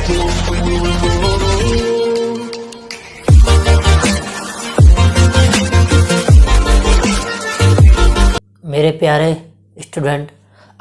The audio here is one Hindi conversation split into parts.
मेरे प्यारे स्टूडेंट,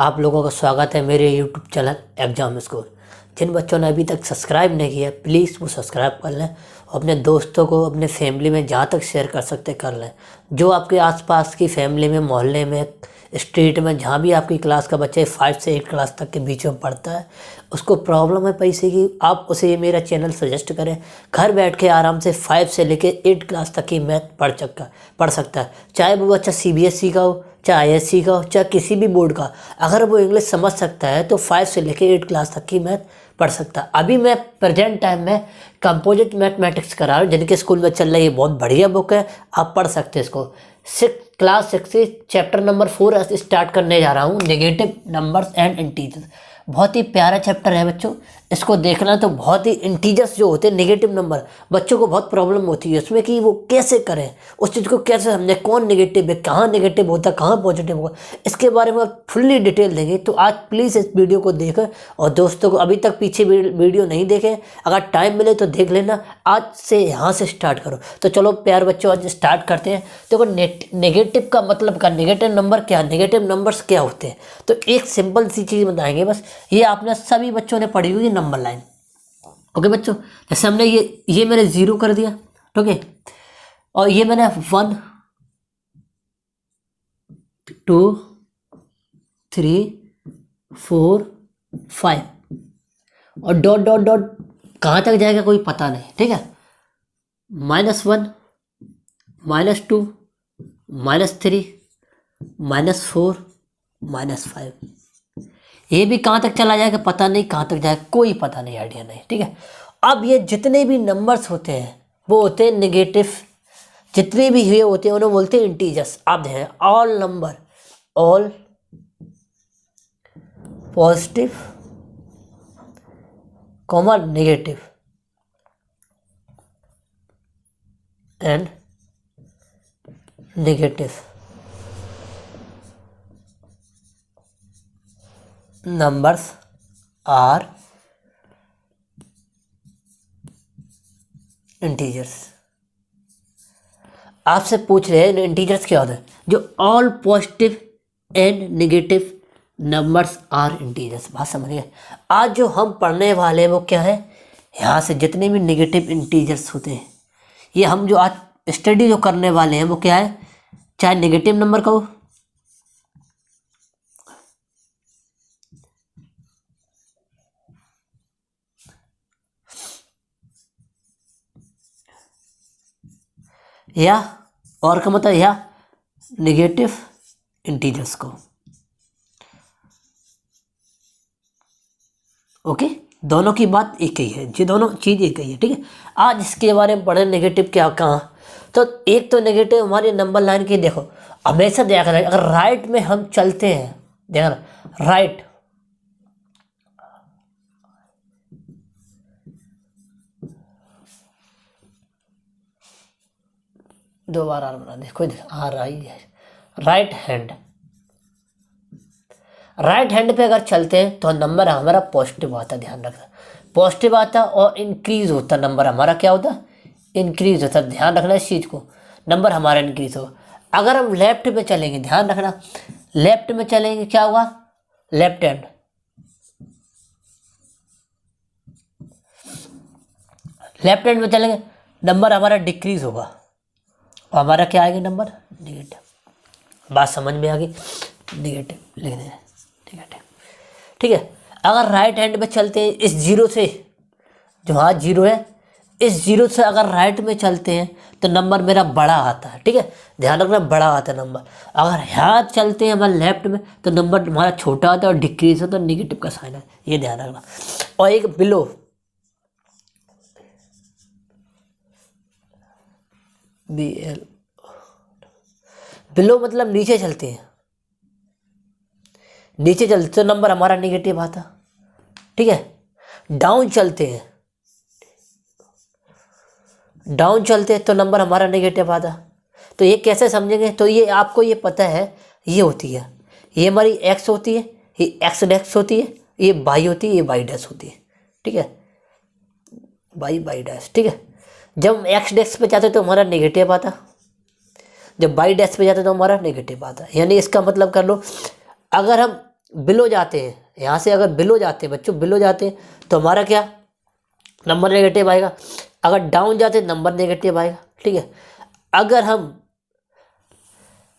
आप लोगों का स्वागत है मेरे यूट्यूब चैनल एग्जाम स्कोर। जिन बच्चों ने अभी तक सब्सक्राइब नहीं किया प्लीज़ वो सब्सक्राइब कर लें और अपने दोस्तों को, अपने फैमिली में जहाँ तक शेयर कर सकते कर लें। जो आपके आसपास की फैमिली में, मोहल्ले में, स्ट्रीट में, जहाँ भी आपकी क्लास का बच्चा 5 से 8 क्लास तक के बीच में पढ़ता है, उसको प्रॉब्लम है पैसे की, आप उसे ये मेरा चैनल सजेस्ट करें। घर बैठ के आराम से 5 से लेके 8 क्लास तक की मैथ पढ़ सकता है। चाहे वो बच्चा CBSE का हो, चाहे ISC का हो, चाहे किसी भी बोर्ड का, अगर वो इंग्लिश समझ सकता है तो 5 से लेके 8 क्लास तक की मैथ पढ़ सकता है। अभी मैं प्रेजेंट टाइम में कंपोजिट मैथमेटिक्स करा रहा हूँ, जिनके स्कूल में चल रही है। बहुत बढ़िया बुक है, आप पढ़ सकते हैं इसको। क्लास 6 से चैप्टर नंबर 4 स्टार्ट करने जा रहा हूँ, नेगेटिव नंबर्स एंड इंटीजर्स। बहुत ही प्यारा चैप्टर है बच्चों, इसको देखना। तो बहुत ही इंटीजर्स जो होते हैं, नेगेटिव नंबर, बच्चों को बहुत प्रॉब्लम होती है उसमें कि वो कैसे करें, उस चीज़ को कैसे समझें, कौन नेगेटिव है, कहाँ नेगेटिव होता है, कहाँ पॉजिटिव होगा, इसके बारे में फुल्ली डिटेल देंगे। तो आज प्लीज़ इस वीडियो को देखें और दोस्तों को, अभी तक पीछे वीडियो नहीं देखे, अगर टाइम मिले तो देख लेना। आज से यहाँ से स्टार्ट करो। तो चलो प्यार बच्चों, आज स्टार्ट करते हैं। देखो नेगेटिव का मतलब क्या, नेगेटिव नंबर क्या, नेगेटिव नंबर्स क्या होते हैं। तो एक सिंपल सी चीज़ बताएंगे बस। ये आपने सभी बच्चों ने पढ़ी हुई नंबर लाइन। ओके बच्चों, जैसे हमने ये मैंने 0 कर दिया, ठीक है, और ये मैंने 1 2 3 4 5 और डॉट डॉट डॉट कहाँ तक जाएगा कोई पता नहीं, ठीक है। -1 -2 -3 -4 -5, ये भी कहाँ तक चला जाएगा पता नहीं, कहाँ तक जाएगा कोई पता नहीं, आइडिया नहीं, ठीक है। अब ये जितने भी नंबर्स होते हैं वो होते हैं नेगेटिव, जितने भी हुए होते हैं उन्हें बोलते हैं इंटीजर्स। आप देखें, all number, all positive comma negative and negative numbers are integers. आपसे पूछ रहे हैं इंटीजर्स क्या होता है, जो all positive and negative numbers are integers. बात समझिए। आज जो हम पढ़ने वाले हैं वो क्या है, यहाँ से जितने भी नेगेटिव इंटीजर्स होते हैं, ये हम जो आज स्टडी जो करने वाले हैं वो क्या है, चाहे नेगेटिव नंबर का हो, या और का मतलब या नेगेटिव इंटीजर्स को। ओके, दोनों की बात एक ही है, ये दोनों चीज़ एक ही है, ठीक है। आज इसके बारे में पढ़े नेगेटिव क्या कहाँ। तो एक तो नेगेटिव हमारे नंबर लाइन की, देखो हमेशा देखा जाए, अगर राइट में हम चलते हैं, देखना राइट, दो बार आर बना दे, कोई आ रही है। राइट हैंड पे अगर चलते हैं तो नंबर हमारा पॉजिटिव आता है, ध्यान रखना, पॉजिटिव आता और इंक्रीज होता, नंबर हमारा क्या होता, इंक्रीज होता। ध्यान रखना इस चीज़ को, नंबर हमारा इंक्रीज हो। अगर हम लेफ्ट में चलेंगे, ध्यान रखना, लेफ्ट में चलेंगे क्या होगा, लेफ्ट हैंड, लेफ्ट हैंड में चलेंगे नंबर हमारा डिक्रीज होगा और हमारा क्या आएगा, नंबर नेगेटिव। बात समझ में आ गई, नेगेटिव लिख दें, नेगेटिव, ठीक है। अगर राइट हैंड में चलते हैं, इस 0 से, जो हाथ 0 है, इस 0 से अगर राइट में चलते हैं तो नंबर मेरा बड़ा आता है, ठीक है, ध्यान रखना, बड़ा आता है नंबर। अगर हाथ चलते हैं हमारे लेफ्ट में तो नंबर हमारा छोटा आता है और डिक्रीज होता है, तो नेगेटिव का साइन है, ये ध्यान रखना। और एक बिलो, BL, बिलो मतलब नीचे चलते हैं, नीचे चलते तो नंबर हमारा नेगेटिव आता, ठीक है। डाउन चलते हैं, डाउन चलते हैं तो नंबर हमारा नेगेटिव आता। तो ये कैसे समझेंगे, तो ये आपको ये पता है, ये होती है, ये हमारी एक्स होती है, ये एक्स डैश होती है, ये वाई होती है, ये वाई डैश होती है, ठीक है। बाई डैश, ठीक है। जब हम एक्स डैश पे जाते तो हमारा नेगेटिव आता, जब बाई डैश पे जाते तो हमारा नेगेटिव आता। यानी इसका मतलब कर लो, अगर हम बिलो जाते हैं, यहाँ से अगर बिलो जाते हैं बच्चों, बिलो जाते हैं तो हमारा क्या नंबर नेगेटिव आएगा। अगर डाउन जाते नंबर नेगेटिव आएगा, ठीक है। अगर हम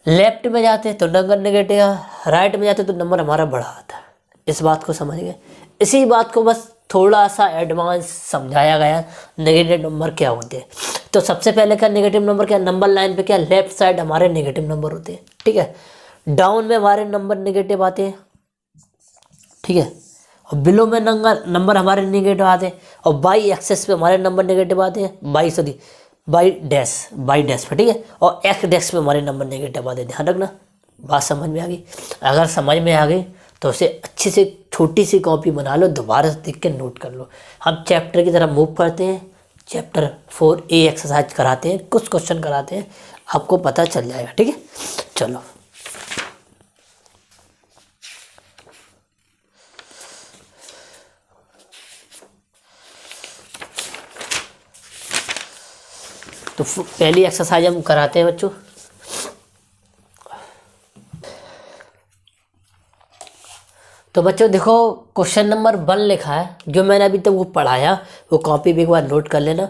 लेफ्ट में जाते हैं तो नंबर नेगेटिव, राइट में जाते तो नंबर हमारा बढ़ा आता है। इस बात को समझ गए। इसी बात को बस थोड़ा सा एडवांस समझाया गया, नेगेटिव नंबर क्या होते हैं। तो सबसे पहले क्या नेगेटिव नंबर क्या, नंबर लाइन पे क्या लेफ्ट साइड हमारे नेगेटिव नंबर होते हैं, ठीक है। डाउन में हमारे नंबर नेगेटिव आते हैं, ठीक है। और बिलो में नंबर हमारे नेगेटिव आते हैं, और बाई एक्सेस पे हमारे नंबर नेगेटिव आते हैं, बाई डैश पे, ठीक है। और एक्स डैश पे हमारे नंबर नेगेटिव आते हैं। ध्यान रखना, बात समझ में आ गई। अगर समझ में आ गई तो उसे अच्छी से छोटी सी कॉपी बना लो, दोबारा से देख के नोट कर लो। हम चैप्टर की तरफ मूव करते हैं, चैप्टर 4A एक्सरसाइज कराते हैं, कुछ क्वेश्चन कराते हैं, आपको पता चल जाएगा, ठीक है। चलो तो पहली एक्सरसाइज हम कराते हैं बच्चों। तो बच्चों देखो, क्वेश्चन नंबर 1 लिखा है, जो मैंने अभी तक वो पढ़ाया वो कॉपी भी एक बार नोट कर लेना।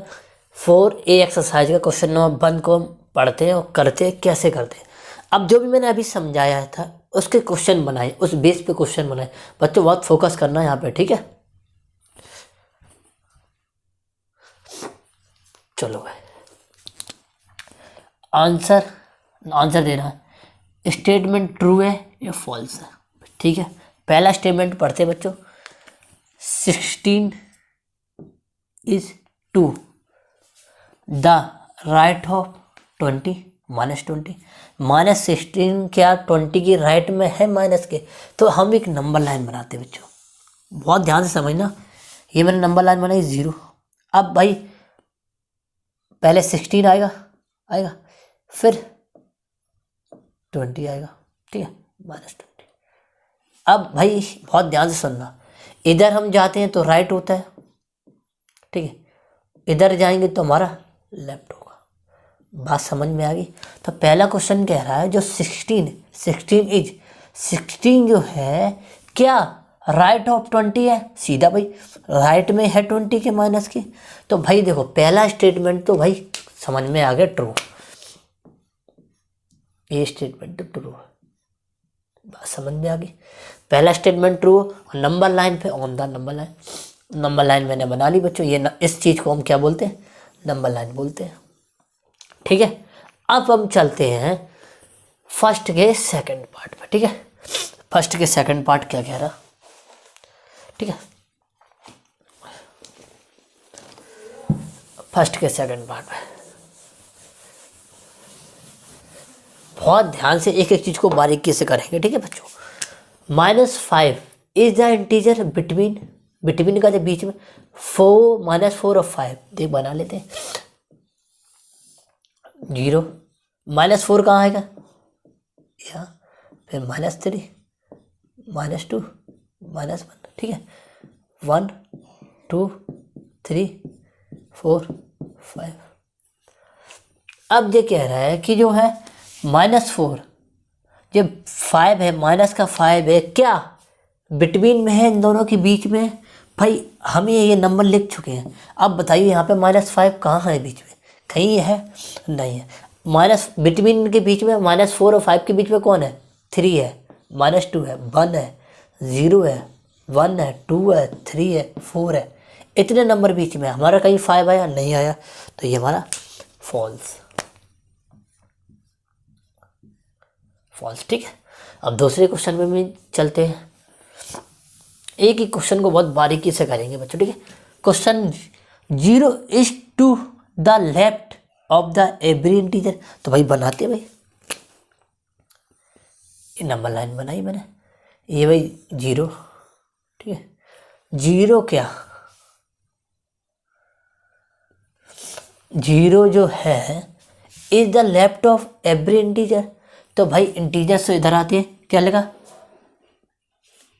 4A एक्सरसाइज का क्वेश्चन नंबर 1 को हम पढ़ते हैं और करते हैं, कैसे करते हैं। अब जो भी मैंने अभी समझाया था उसके क्वेश्चन बनाए, उस बेस पे क्वेश्चन बनाए। बच्चों बहुत फोकस करना है यहाँ पे, ठीक है। चलो भाई, आंसर देना है। स्टेटमेंट ट्रू है या फॉल्स है, ठीक है। पहला स्टेटमेंट पढ़ते बच्चों, 16 is to the right of 20 -20। -16 क्या 20 की राइट में है माइनस के। तो हम एक नंबर लाइन बनाते बच्चों, बहुत ध्यान से समझना। ये मैंने नंबर लाइन बनाई 0। अब भाई पहले 16 आएगा, फिर 20 आएगा, ठीक है, -20। अब भाई बहुत ध्यान से सुनना, इधर हम जाते हैं तो राइट होता है, ठीक है। इधर जाएंगे तो हमारा लेफ्ट होगा। बात समझ में आ गई। तो पहला क्वेश्चन कह रहा है जो 16 जो है क्या राइट ऑफ 20 है। सीधा भाई राइट में है 20 के माइनस की। तो भाई देखो पहला स्टेटमेंट तो भाई समझ में आ गया, ट्रू। ये स्टेटमेंट तो ट्रू है, बात समझ में आ गई। पहला स्टेटमेंट ट्रू और नंबर लाइन पे ऑन द नंबर लाइन मैंने बना ली बच्चों। ये इस चीज़ को हम क्या बोलते हैं, नंबर लाइन बोलते हैं, ठीक है। अब हम चलते हैं फर्स्ट के सेकंड पार्ट पे, ठीक है। फर्स्ट के सेकंड पार्ट क्या कह रहा, ठीक है। फर्स्ट के सेकंड पार्ट में बहुत ध्यान से एक एक चीज़ को बारीकी से करेंगे, ठीक है बच्चों। -5 इज द इंटीजर बिटवीन का जो बीच में -4 और 5 देख बना लेते हैं। 0 -4 कहाँ आएगा यहाँ, फिर -3 -2 -1, ठीक है। 1 2 3 4 5। अब ये कह रहा है कि जो है -4 जब 5 है, माइनस का 5 है, क्या बिटवीन में है, इन दोनों के बीच में। भाई हम ये नंबर लिख चुके हैं। अब बताइए यहाँ पे -5 कहाँ है बीच में, कहीं है नहीं है। माइनस बिटवीन के बीच में -4 और 5 के बीच में कौन है, 3 है, -2 है, 1 है, 0 है, 1 है, 2 है, 3 है, 4 है। इतने नंबर बीच में, हमारा कहीं 5 आया नहीं आया, तो ये हमारा फॉल्स, ठीक है। अब दूसरे क्वेश्चन में भी चलते हैं। एक ही क्वेश्चन को बहुत बारीकी से करेंगे बच्चों, ठीक है। Question 0 is to the left of the every integer. तो भाई बनाते भाई, ये नंबर लाइन बनाई मैंने, ये भाई 0, ठीक है। 0 क्या, 0 जो है is the left of every integer. तो भाई इंटीजर से इधर आती है, क्या लगा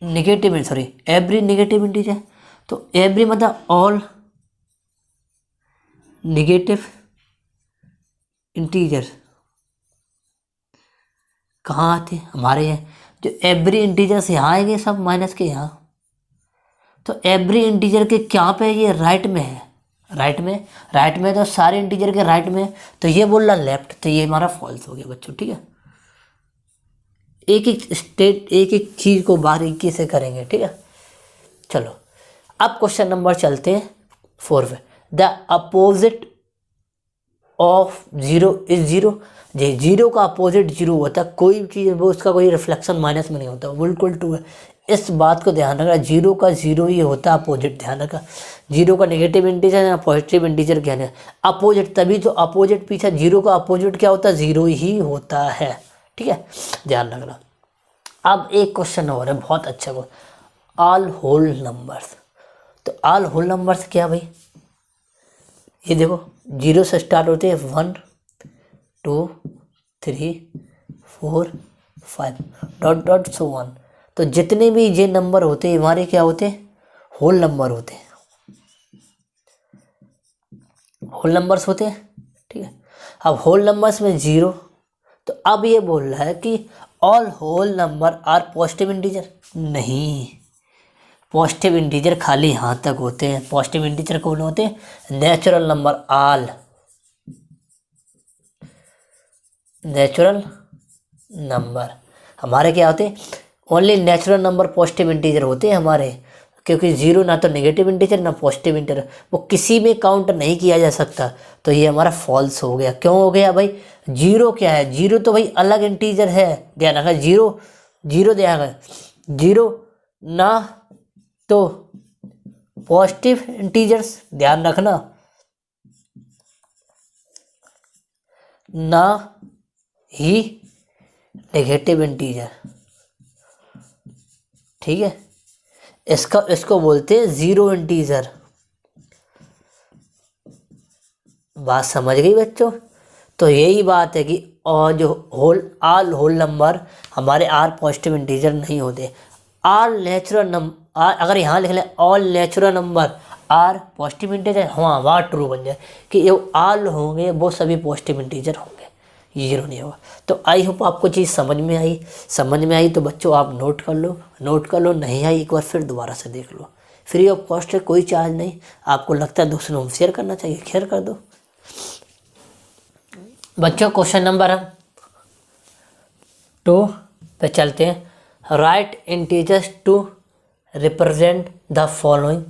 negative, sorry every negative integer. तो एवरी मतलब ऑल निगेटिव इंटीजर कहाँ आते हैं? हमारे यहाँ जो एवरी इंटीजर्स यहाँ आएंगे सब माइनस के यहाँ। तो एवरी इंटीजर के क्या पे ये राइट में है, राइट में तो सारे इंटीजर के राइट में, तो ये बोल रहा लेफ्ट, तो ये हमारा फॉल्स हो गया बच्चों। ठीक है, एक एक चीज़ को बारीकी से करेंगे। ठीक है, चलो अब क्वेश्चन नंबर चलते हैं 4 पे। The opposite of zero is zero. जी, जीरो का अपोजिट जीरो होता है, कोई चीज़ वो उसका कोई रिफ्लेक्शन माइनस में नहीं होता, बिल्कुल टू है। इस बात को ध्यान रखना, जीरो का जीरो ही होता है अपोजिट, ध्यान रखा। जीरो का नेगेटिव इंटीजर या पॉजिटिव इंटीजर क्या है अपोजिट, तभी तो अपोजिट पीछे जीरो का अपोजिट क्या होता है, जीरो ही होता है। ठीक है, ध्यान रखना। अब एक क्वेश्चन और है बहुत अच्छा को, ऑल होल नंबर्स। तो ऑल होल नंबर्स क्या भाई, ये देखो जीरो से स्टार्ट होते हैं 1 2 3 4 5 डॉट डॉट सो 1। तो जितने भी ये नंबर होते हैं हमारे क्या होते हैं, होल नंबर होते हैं, होल नंबर्स होते हैं। ठीक है, अब होल नंबर्स में जीरो, तो अब ये बोल रहा है कि all whole number are positive integer. नहीं, पॉजिटिव इंटीजर खाली यहाँ तक होते हैं। पॉजिटिव इंटीजर कौन होते हैं, natural number, all natural number हमारे क्या होते हैं, only natural number positive integer होते हैं हमारे, क्योंकि जीरो ना तो नेगेटिव इंटीजर ना पॉजिटिव इंटीजर, वो किसी में काउंट नहीं किया जा सकता। तो ये हमारा फॉल्स हो गया। क्यों हो गया भाई, जीरो क्या है, जीरो तो भाई अलग इंटीजर है, ध्यान रखा। जीरो जीरो ध्यान रखा, जीरो ना तो पॉजिटिव इंटीजर्स, ध्यान रखना, ना ही नेगेटिव इंटीजर। ठीक है, इसको बोलते हैं जीरो इंटीजर। बात समझ गई बच्चों? तो यही बात है कि और जो ऑल होल नंबर हमारे आर पॉजिटिव इंटीजर नहीं होते। ऑल नेचुरल नंबर, अगर यहाँ लिख लें all natural number are positive integer, हाँ वहाँ ट्रू बन जाए कि ये ऑल होंगे वो सभी पॉजिटिव इंटीजर होंगे, जीरो नहीं होगा। तो आई होप आपको चीज़ समझ में आई तो बच्चों आप नोट कर लो, नहीं आई एक बार फिर दोबारा से देख लो। फ्री ऑफ कॉस्ट है, कोई चार्ज नहीं। आपको लगता है दूसरों को शेयर करना चाहिए, शेयर कर दो। बच्चों क्वेश्चन नंबर 2 पे चलते हैं। Write integers to represent the following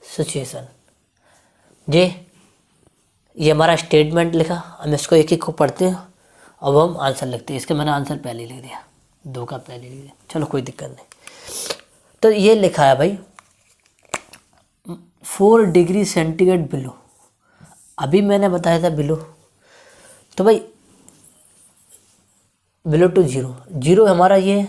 situation. ये हमारा स्टेटमेंट लिखा, हम इसको एक एक को पढ़ते हैं, अब हम आंसर लिखते हैं। इसके मैंने आंसर पहले लिख दिया, 2 का पहले लिख दिया, चलो कोई दिक्कत नहीं। तो ये लिखा है भाई 4 डिग्री सेंटीग्रेड बिलो, अभी मैंने बताया था बिलो, तो भाई बिलो टू जीरो, जीरो हमारा ये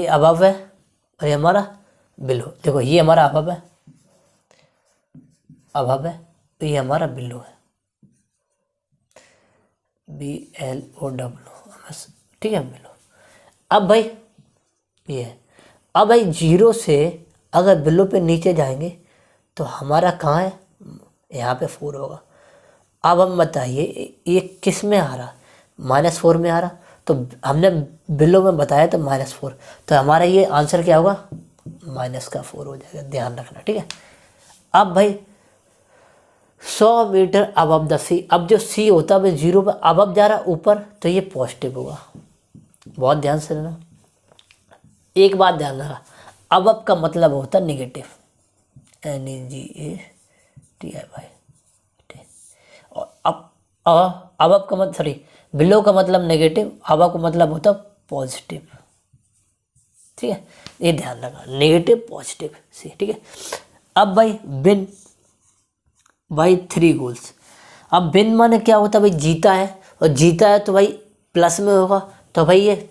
अबव है और ये हमारा बिलो। देखो ये हमारा अबव है, तो ये हमारा बिलो है, BLO, ठीक है बिलो। अब भाई ये अब भाई जीरो से अगर बिलो पे नीचे जाएंगे तो हमारा कहाँ है, यहाँ पे 4 होगा। अब हम बताइए ये किस में आ रहा, -4 में आ रहा, तो हमने बिलो में बताया तो -4, तो हमारा ये आंसर क्या होगा, -4 हो जाएगा, ध्यान रखना। ठीक है, अब भाई 100 मीटर अबव द सी, अब जो सी होता है भाई जीरो पर अबव जा रहा ऊपर, तो ये पॉजिटिव होगा। बहुत ध्यान से लेना, एक बात ध्यान रखना, अबव का मतलब होता है निगेटिव, NEGATIV। और अबव का मतलब बिलो का मतलब नेगेटिव, अबव का मतलब होता पॉजिटिव। ठीक है, ये ध्यान रखना, नेगेटिव पॉजिटिव सी। ठीक है, अब भाई बिन भाई 3 गोल्स। अब बिन माने क्या होता है भाई, जीता है, और जीता है तो भाई प्लस में होगा, तो भाई ये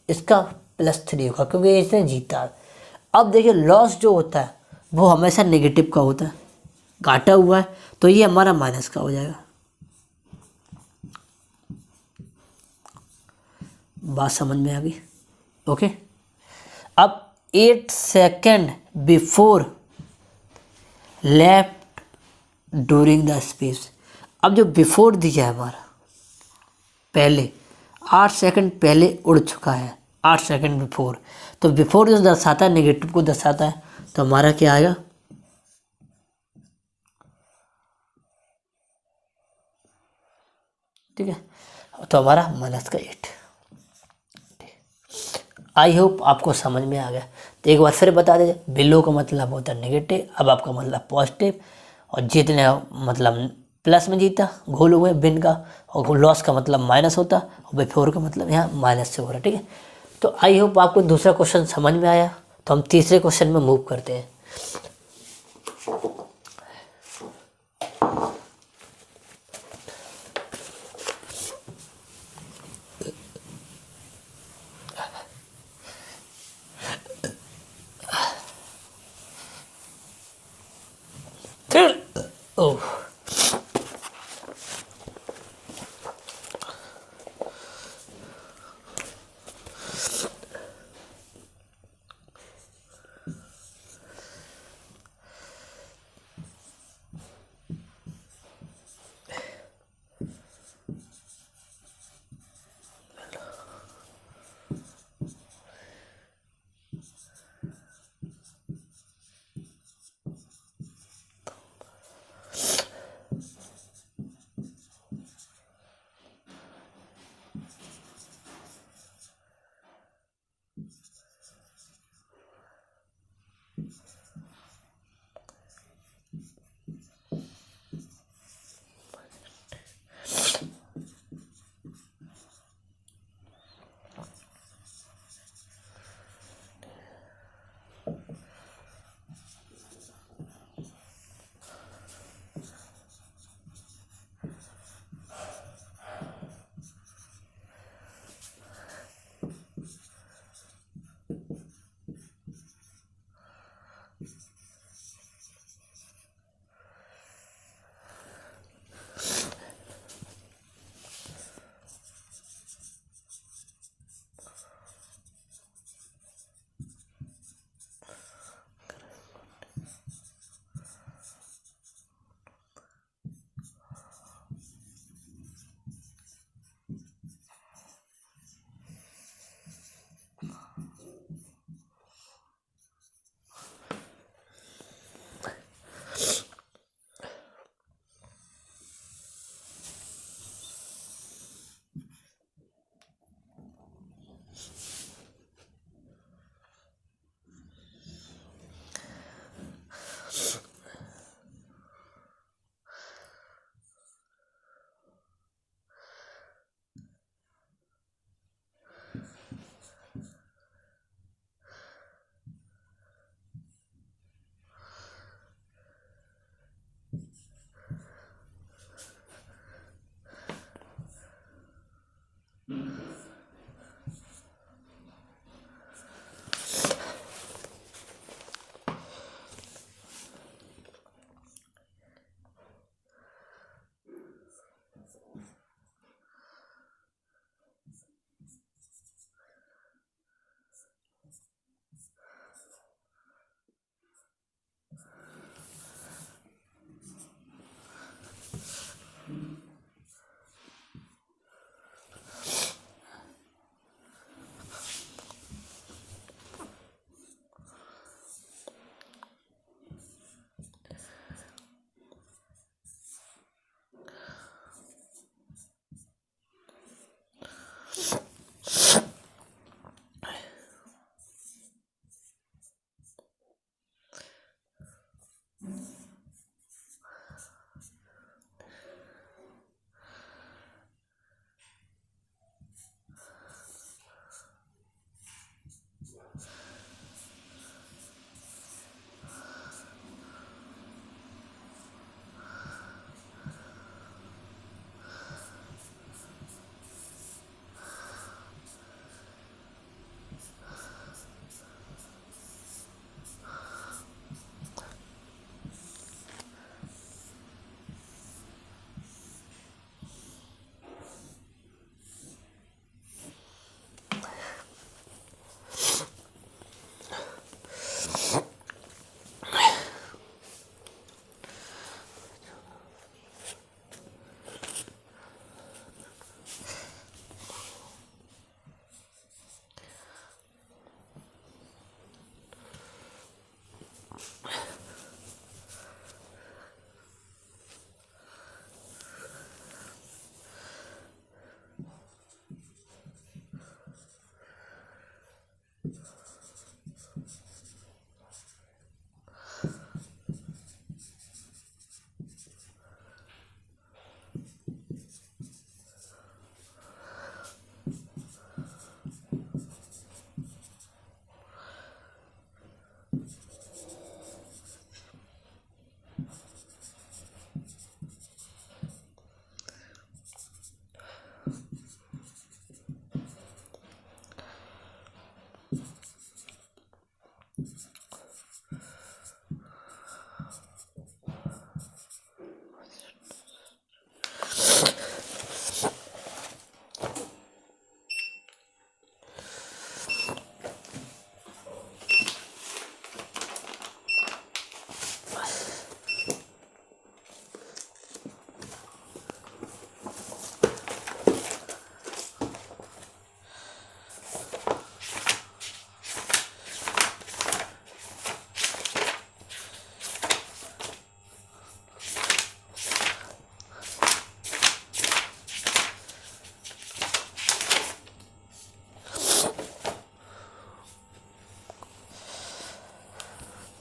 इसका +3 होगा क्योंकि इसने जीता है। अब देखिए लॉस जो होता है वो हमेशा नेगेटिव का होता है, घाटा हुआ है तो ये हमारा माइनस का हो जाएगा। बात समझ में आ गई? ओके, अब 8 second before left during the space. अब जो बिफोर दिया है हमारा, पहले 8 सेकंड पहले उड़ चुका है, 8 सेकंड बिफोर, तो बिफोर जो दर्शाता है नेगेटिव को दर्शाता है, तो हमारा क्या आएगा, ठीक है, तो हमारा -8। आई होप आपको समझ में आ गया। तो एक बार फिर बता दीजिए, बिलो का मतलब होता है नेगेटिव, अब आपका मतलब पॉजिटिव, और जीतने मतलब प्लस में जीता गोल हुए बिन का, और लॉस का मतलब माइनस होता, और बिफोर का मतलब यहाँ माइनस से हो रहा है, ठीक है। तो आई होप आपको दूसरा क्वेश्चन समझ में आया। तो हम तीसरे क्वेश्चन में मूव करते हैं। ओह,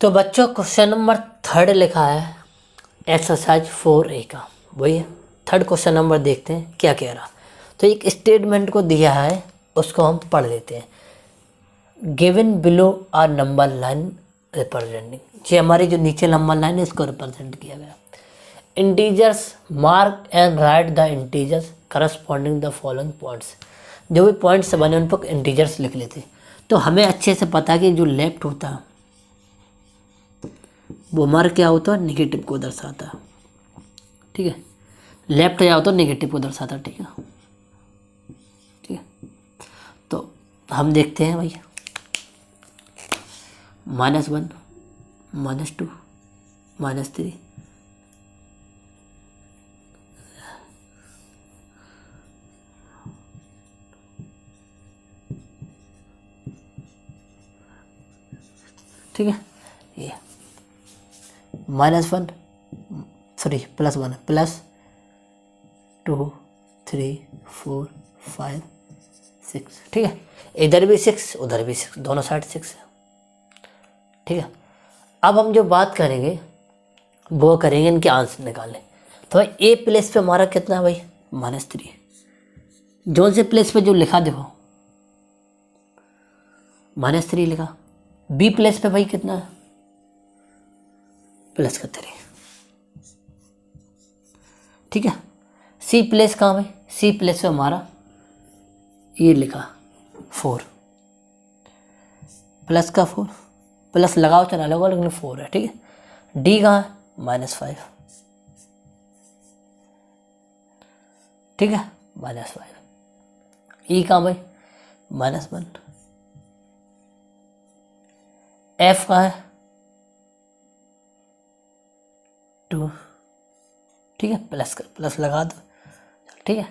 तो बच्चों क्वेश्चन नंबर 3 लिखा है एक्सरसाइज 4A का, वही है 3rd क्वेश्चन नंबर। देखते हैं क्या कह रहा। तो एक स्टेटमेंट को दिया है, उसको हम पढ़ लेते हैं। Given below are number line representing, ये हमारी जो नीचे नंबर लाइन है इसको रिप्रेजेंट किया गया। Integers mark and right the integers corresponding the following points, जो भी पॉइंट्स बने उन पर इंटीजर्स लिख लेते। तो हमें अच्छे से पता कि जो लेफ्ट होता है वो हमारा क्या होता है, निगेटिव को दर्शाता है, ठीक है। लेफ्ट क्या होता है, निगेटिव को दर्शाता है, ठीक है, ठीक है। तो हम देखते हैं भाई -1, -2, -3, ठीक है। ये -1 सॉरी +1 +2 3 4 5 6, ठीक है। इधर भी 6 उधर भी 6, दोनों साइड 6 है, ठीक है। अब हम जो बात करेंगे वो करेंगे इनके आंसर निकालने। तो भाई ए प्लेस पे हमारा कितना है भाई, -3। जोन से प्लेस पे जो लिखा देखो -3 लिखा। बी प्लेस पे भाई कितना है, +3, ठीक है। सी प्लेस कहाँ भाई, सी प्लेस पे हमारा ये लिखा 4, +4, प्लस लगाओ चला लगाओ लेकिन 4 है, ठीक है। डी कहाँ है, -5, ठीक है, -5। ई कहाँ भाई, -1। एफ कहाँ है, 2, ठीक है, प्लस लगा दो, ठीक है।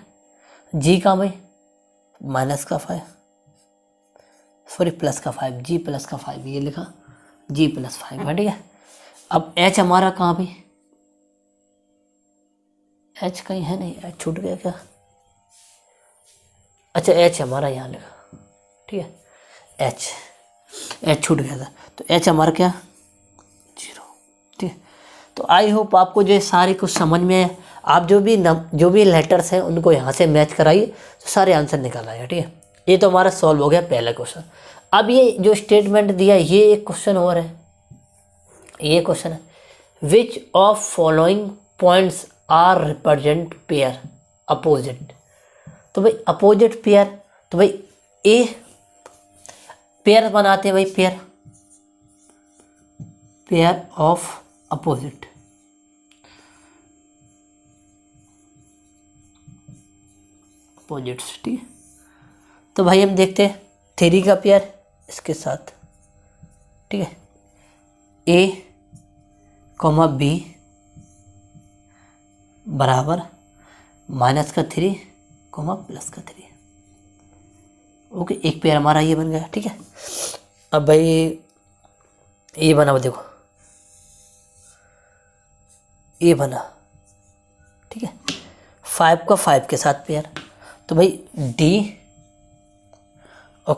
जी कहाँ भाई, -5 सॉरी +5, जी +5, ये लिखा जी +5 है, ठीक है। अब एच हमारा कहाँ भाई, एच कहीं है नहीं, एच छूट गया क्या, अच्छा एच हमारा यहाँ लिखा, ठीक है। एच छूट गया था, तो एच हमारा क्या 0, ठीक है। तो आई होप आपको जो सारी कुछ समझ में है। आप जो भी लेटर्स हैं उनको यहाँ से मैच कराइए तो सारे आंसर निकल आएगा, ठीक है। ये तो हमारा सॉल्व हो गया पहला क्वेश्चन। अब ये जो स्टेटमेंट दिया ये एक क्वेश्चन और है, ये क्वेश्चन है which of following points are represent pair opposite. तो भाई अपोजिट पेयर, तो भाई ए पेयर बनाते हैं भाई, पेयर ऑफ अपोजिट, अपोजिट्स, ठीक है। तो भाई हम देखते हैं 3 का पेयर इसके साथ, ठीक है, ए बी बराबर -3 +3, ओके। एक पेयर हमारा ये बन गया, ठीक है। अब भाई ये बना, देखो ये बना, ठीक है। 5 का 5 के साथ पेयर, तो भाई डी और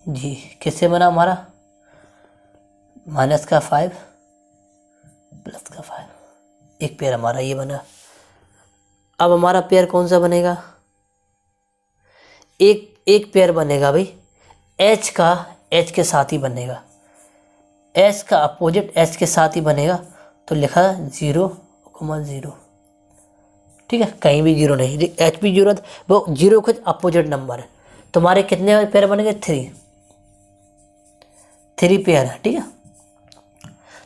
जी किससे बना हमारा, -5 +5, एक पेयर हमारा ये बना। अब हमारा पेयर कौन सा बनेगा, एक पेयर बनेगा भाई एच का, एच के साथ ही बनेगा, एच का अपोजिट एच के साथ ही बनेगा। तो लिखा 0, 0, ठीक है, कहीं भी 0 नहीं, एच भी 0, वो 0 कुछ अपोजिट नंबर है। तुम्हारे कितने पेयर बनेंगे, 3 पेयर है, ठीक है।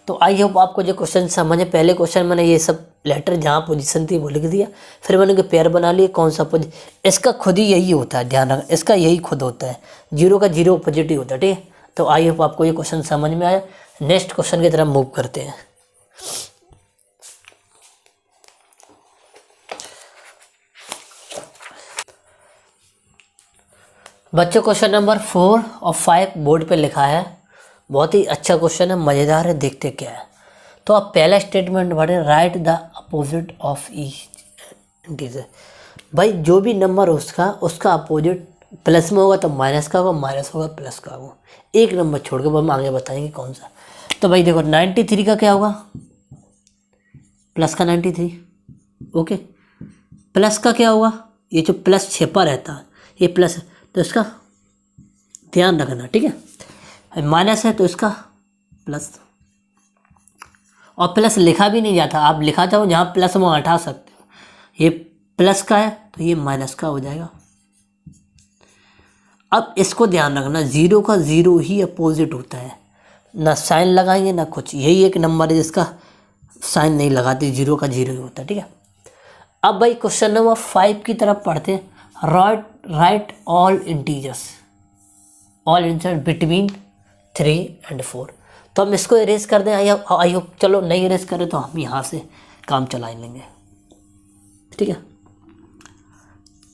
तो आई होप आपको जो क्वेश्चन समझे। पहले क्वेश्चन मैंने ये सब लेटर जहाँ पोजीशन थी वो लिख दिया, फिर मैंने पेयर बना लिए कौन सा इसका खुद ही यही होता है, ध्यान रखना, इसका यही खुद होता है, 0 का 0 अपोजिट ही होता है, ठीक है। तो आई होप आपको ये क्वेश्चन समझ में आया। नेक्स्ट क्वेश्चन की तरफ मूव करते हैं। बच्चों क्वेश्चन नंबर 4 और 5 बोर्ड पे लिखा है, बहुत ही अच्छा क्वेश्चन है, मज़ेदार है, देखते क्या है। तो आप पहला स्टेटमेंट पढ़े, right the opposite of each integer. भाई जो भी नंबर उसका अपोजिट प्लस में होगा तो माइनस का होगा, माइनस होगा प्लस का होगा। एक नंबर छोड़ के वो हम आगे बताएंगे कौन सा। तो भाई देखो 93 का क्या होगा, प्लस का 93, ओके। प्लस का क्या होगा, ये जो प्लस छिपा रहता है ये प्लस है तो इसका ध्यान रखना, ठीक है। माइनस है तो इसका प्लस, और प्लस लिखा भी नहीं जाता, आप लिखा चाहो जहाँ प्लस वहाँ हटा सकते हो। ये प्लस का है तो ये माइनस का हो जाएगा। अब इसको ध्यान रखना, ज़ीरो का ज़ीरो ही अपोजिट होता है, ना साइन लगाएंगे ना कुछ। यही एक नंबर है जिसका साइन नहीं लगाते, जीरो का जीरो ही होता है, ठीक है। अब भाई क्वेश्चन नंबर 5 की तरफ पढ़ते हैं। Right all integers between 3 and 4। तो हम इसको इरेज कर दें। आई होप, चलो नहीं इरेज करें तो हम यहाँ से काम चला लेंगे, ठीक है।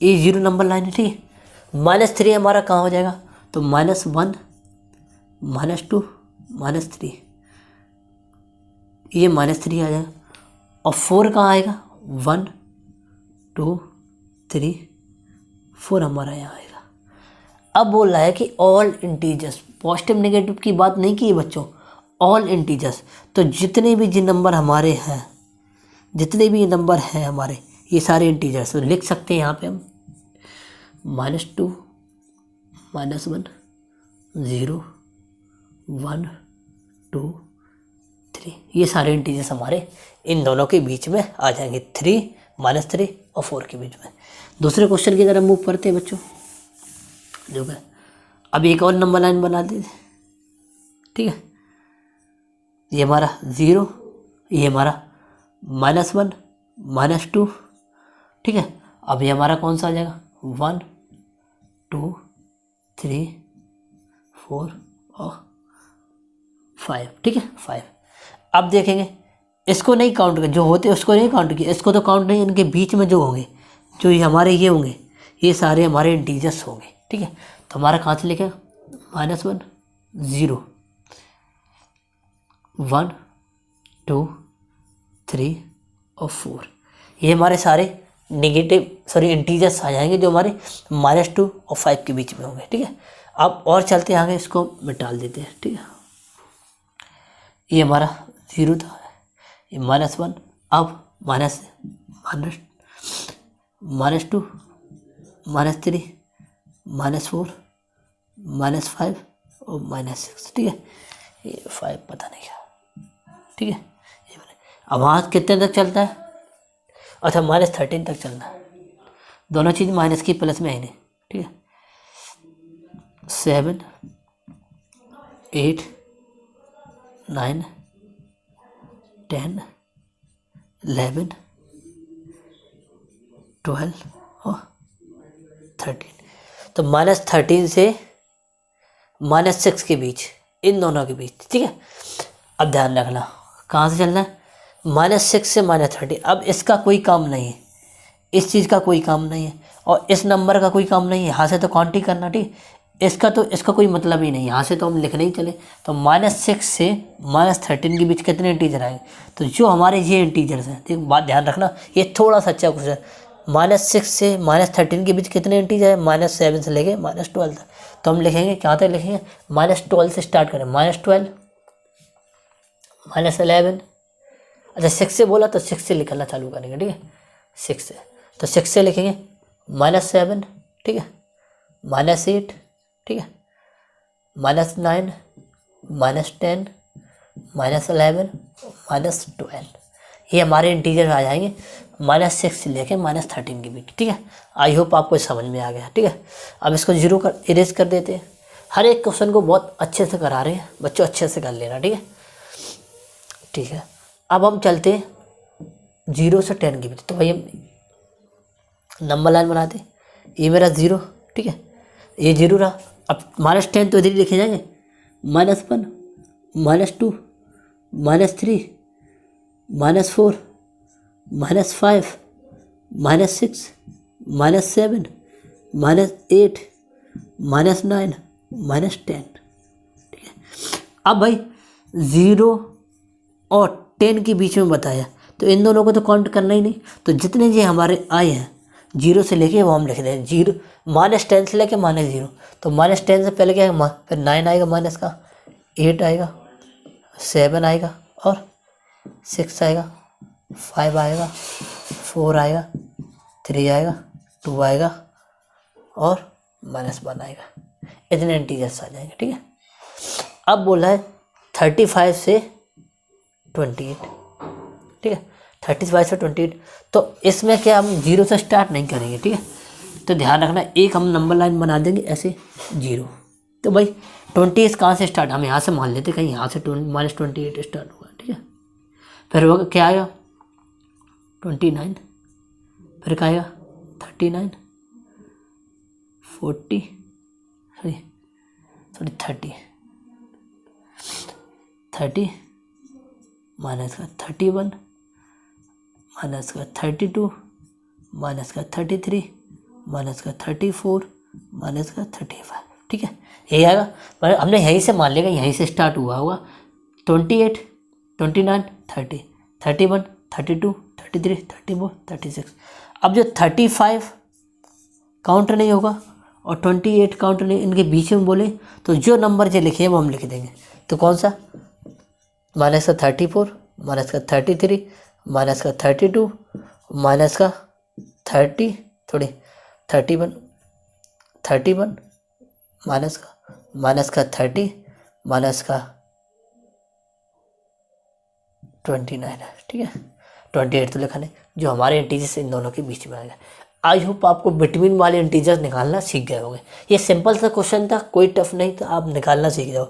ये 0 नंबर लाइन है, ठीक है। -3 हमारा कहाँ हो जाएगा, तो -1 -2 -3, ये -3 आ जाएगा। और 4 कहाँ आएगा, 1 2 3 4 हमारा यहाँ आएगा। अब बोल रहा है कि ऑल इंटीजर्स, पॉजिटिव नेगेटिव की बात नहीं की बच्चों, ऑल इंटीजर्स। तो जितने भी जी नंबर हमारे हैं, जितने भी नंबर हैं हमारे, ये सारे इंटीजर्स। तो लिख सकते हैं यहाँ पे हम -2 -1 0 1 2 3, ये सारे इंटीजर्स हमारे इन दोनों के बीच में आ जाएंगे, 3 -3 और 4 के बीच में। दूसरे क्वेश्चन की तरफ मूव करते हैं बच्चों, जो है अब एक और नंबर लाइन बना दीजिए, ठीक है। ये हमारा 0, ये हमारा -1 -2, ठीक है। अब ये हमारा कौन सा आ जाएगा, 1 2 3 4 और 5, ठीक है 5। अब देखेंगे इसको नहीं काउंट कर, जो होते उसको नहीं काउंट किया, इसको तो काउंट नहीं, इनके बीच में जो होंगे, जो ये हमारे ये होंगे, ये सारे हमारे इंटीजर्स होंगे, ठीक है। तो हमारा कहाँ से लिखेगा, -1 0 1 2 3 और 4, ये हमारे सारे इंटीजर्स आ जाएंगे जो हमारे -2 और 5 के बीच में होंगे, ठीक है। अब और चलते आगे, इसको मिटाल देते हैं, ठीक है। ये हमारा 0 था, ये -1, अब -2 -3 -4 -5 और -6, ठीक है। ये 5 पता नहीं क्या, ठीक है। अब वहाँ कितने तक चलता है, अच्छा -13 तक चलना है। दोनों चीज़ माइनस की प्लस में है नहीं, ठीक है। 7 8 9 10 11 12 और 13। तो -13 से -6 के बीच, इन दोनों के बीच, ठीक है। अब ध्यान रखना कहाँ से चलना है, -6 से -13। अब इसका कोई काम नहीं है, इस चीज़ का कोई काम नहीं है, और इस नंबर का कोई काम नहीं है, यहाँ से तो काउंट ही करना, ठीक। इसका कोई मतलब ही नहीं, यहाँ से तो हम लिखने ही चले। तो -6 से -13 के बीच कितने इंटीजर आएंगे, तो जो हमारे ये इंटीजर्स हैं, ठीक, बात ध्यान रखना, ये थोड़ा सा अच्छा क्वेश्चन। -6 से -13 के बीच कितने इंटीजर है, -7 से लेके -12 तक। तो हम लिखेंगे क्या तक लिखेंगे, -12 से स्टार्ट करें, -12 -11, अच्छा 6 से बोला तो 6 से निकलना चालू करेंगे, ठीक है। 6 से, तो 6 से लिखेंगे -7, ठीक है, -8, ठीक है, -9 -10 -11 -12, ये हमारे इंटीजर आ जाएंगे -6 से लेके -13 के बीच, ठीक है। आई होप आपको समझ में आ गया, ठीक है। अब इसको 0 कर इरेज कर देते हैं। हर एक क्वेश्चन को बहुत अच्छे से करा रहे हैं बच्चों, अच्छे से कर लेना, ठीक है, ठीक है। अब हम चलते हैं 0 से 10 के बीच। तो भाई हम नंबर लाइन बनाते, ये मेरा 0, ठीक है, ये 0 रहा। अब -10 तो इधर ही लिखे जाएंगे, -1 -2 -3 -4 -5 -6 -7 -8 -9 -10, ठीक है। अब भाई 0 और 10 के बीच में बताया, तो इन दोनों को तो काउंट करना ही नहीं। तो जितने ये हमारे आए हैं जीरो से लेके वो हम लिख दें जीरो, -10 से लेके -0, तो -10 से पहले क्या है, फिर 9 आएगा, माइनस का 8 आएगा, 7 आएगा और 6 आएगा, 5 आएगा, 4 आएगा, 3 आएगा, 2 आएगा और -1 आएगा। इतने इंटीजर्स आ जाएंगे, ठीक है। अब बोला है 35 से 28, ठीक है, 35 से 28। तो इसमें क्या हम जीरो से स्टार्ट नहीं करेंगे, ठीक है। तो ध्यान रखना, एक हम नंबर लाइन बना देंगे ऐसे 0। तो भाई 20 कहाँ से स्टार्ट, हम यहाँ से मान लेते, कहीं यहाँ से -28 स्टार्ट होगा, ठीक है। फिर वो क्या आएगा 29, फिर क्या आएगा 39, 40, सॉरी 30 माइनस का 31, माइनस का 32, माइनस का 33, माइनस का 34, माइनस का 35, ठीक है। यही आएगा, पर हमने यहीं से मान लेगा, यहीं से स्टार्ट हुआ होगा। 28, 29, 30, 31, 32, 33, 34, 36। अब जो 35 काउंट नहीं होगा और 28 काउंट नहीं, इनके बीच में बोले तो जो नंबर जो लिखे हैं वो हम लिख देंगे। तो कौन सा, माइनस का 34, माइनस का 33, माइनस का 32, माइनस का 31, माइनस का 30, माइनस का 29, ठीक है। 28 तो लिखा नहीं, जो हमारे इंटीजर्स इन दोनों के बीच में आएगा। आई होप आपको बिटवीन वाले इंटीजर्स निकालना सीख गए होंगे। ये सिंपल सा क्वेश्चन था, कोई टफ नहीं था, आप निकालना सीख जाओ।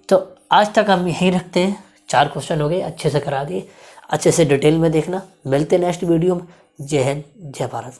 तो आज तक हम यहीं रखते हैं, 4 क्वेश्चन हो गए, अच्छे से करा दिए, अच्छे से डिटेल में देखना। मिलते हैं नेक्स्ट वीडियो में। जय हिंद, जय भारत।